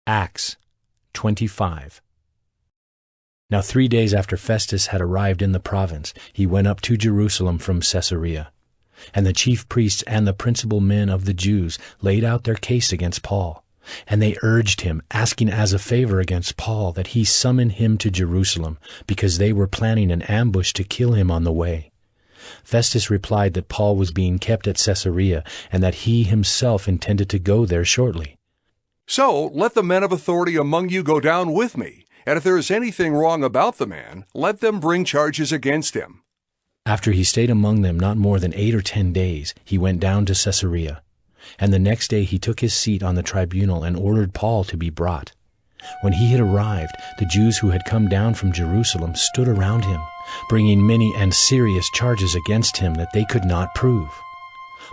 Acts 25. Now 3 days after Festus had arrived in the province, he went up to Jerusalem from Caesarea. And the chief priests and the principal men of the Jews laid out their case against Paul. And they urged him, asking as a favor against Paul that he summon him to Jerusalem, because they were planning an ambush to kill him on the way. Festus replied that Paul was being kept at Caesarea, and that he himself intended to go there shortly. So let the men of authority among you go down with me, and if there is anything wrong about the man, let them bring charges against him. After he stayed among them not more than 8 or 10 days, he went down to Caesarea. And the next day he took his seat on the tribunal and ordered Paul to be brought. When he had arrived, the Jews who had come down from Jerusalem stood around him, bringing many and serious charges against him that they could not prove.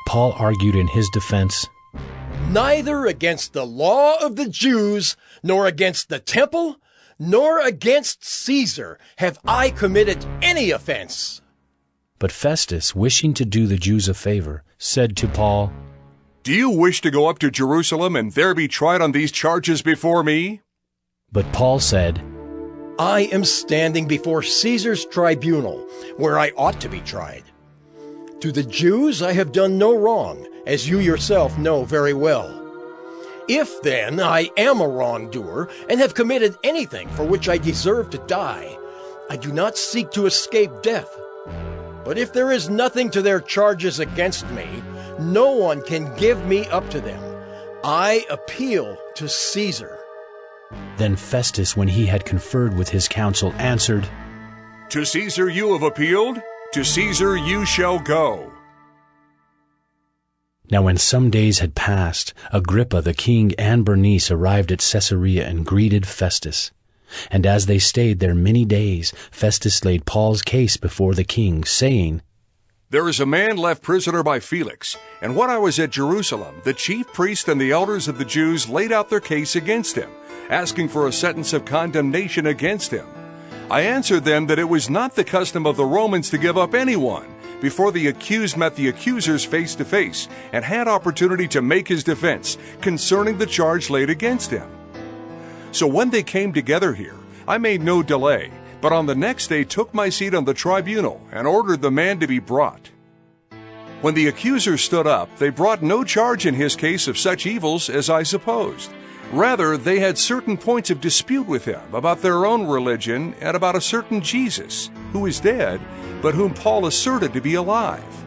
Paul argued in his defense, "Neither against the law of the Jews, nor against the temple, nor against Caesar have I committed any offense." But Festus, wishing to do the Jews a favor, said to Paul, "Do you wish to go up to Jerusalem and there be tried on these charges before me?" But Paul said, "I am standing before Caesar's tribunal, where I ought to be tried. To the Jews I have done no wrong, as you yourself know very well. If, then, I am a wrongdoer and have committed anything for which I deserve to die, I do not seek to escape death. But if there is nothing to their charges against me, no one can give me up to them. I appeal to Caesar." Then Festus, when he had conferred with his council, answered, "To Caesar you have appealed, to Caesar you shall go." Now when some days had passed, Agrippa the king and Bernice arrived at Caesarea and greeted Festus. And as they stayed there many days, Festus laid Paul's case before the king, saying, "There is a man left prisoner by Felix, and when I was at Jerusalem, the chief priests and the elders of the Jews laid out their case against him, asking for a sentence of condemnation against him. I answered them that it was not the custom of the Romans to give up anyone before the accused met the accusers face to face and had opportunity to make his defense concerning the charge laid against him. So when they came together here, I made no delay, but on the next day took my seat on the tribunal and ordered the man to be brought. When the accusers stood up, they brought no charge in his case of such evils as I supposed. Rather, they had certain points of dispute with him about their own religion and about a certain Jesus, who is dead, but whom Paul asserted to be alive.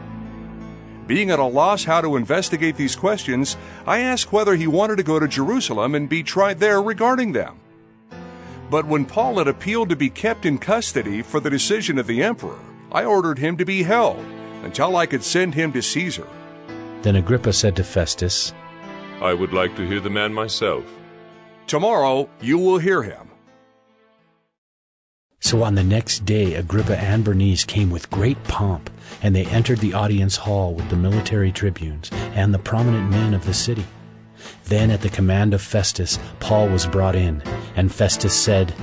Being at a loss how to investigate these questions, I asked whether he wanted to go to Jerusalem and be tried there regarding them. But when Paul had appealed to be kept in custody for the decision of the emperor, I ordered him to be held until I could send him to Caesar." Then Agrippa said to Festus, "I would like to hear the man myself." "Tomorrow you will hear him." So on the next day Agrippa and Bernice came with great pomp, and they entered the audience hall with the military tribunes and the prominent men of the city. Then at the command of Festus, Paul was brought in, and Festus said,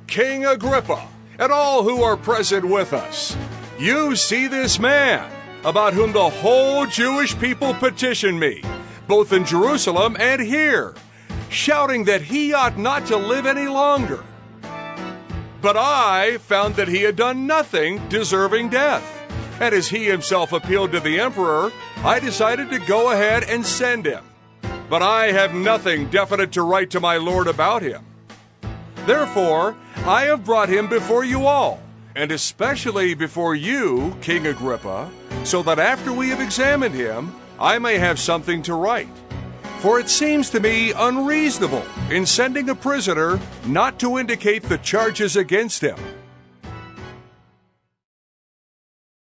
"King Agrippa, and all who are present with us, you see this man, about whom the whole Jewish people petitioned me, both in Jerusalem and here, shouting that he ought not to live any longer. But I found that he had done nothing deserving death, and as he himself appealed to the emperor, I decided to go ahead and send him. But I have nothing definite to write to my lord about him. Therefore, I have brought him before you all, and especially before you, King Agrippa, so that after we have examined him, I may have something to write. For it seems to me unreasonable in sending a prisoner not to indicate the charges against him.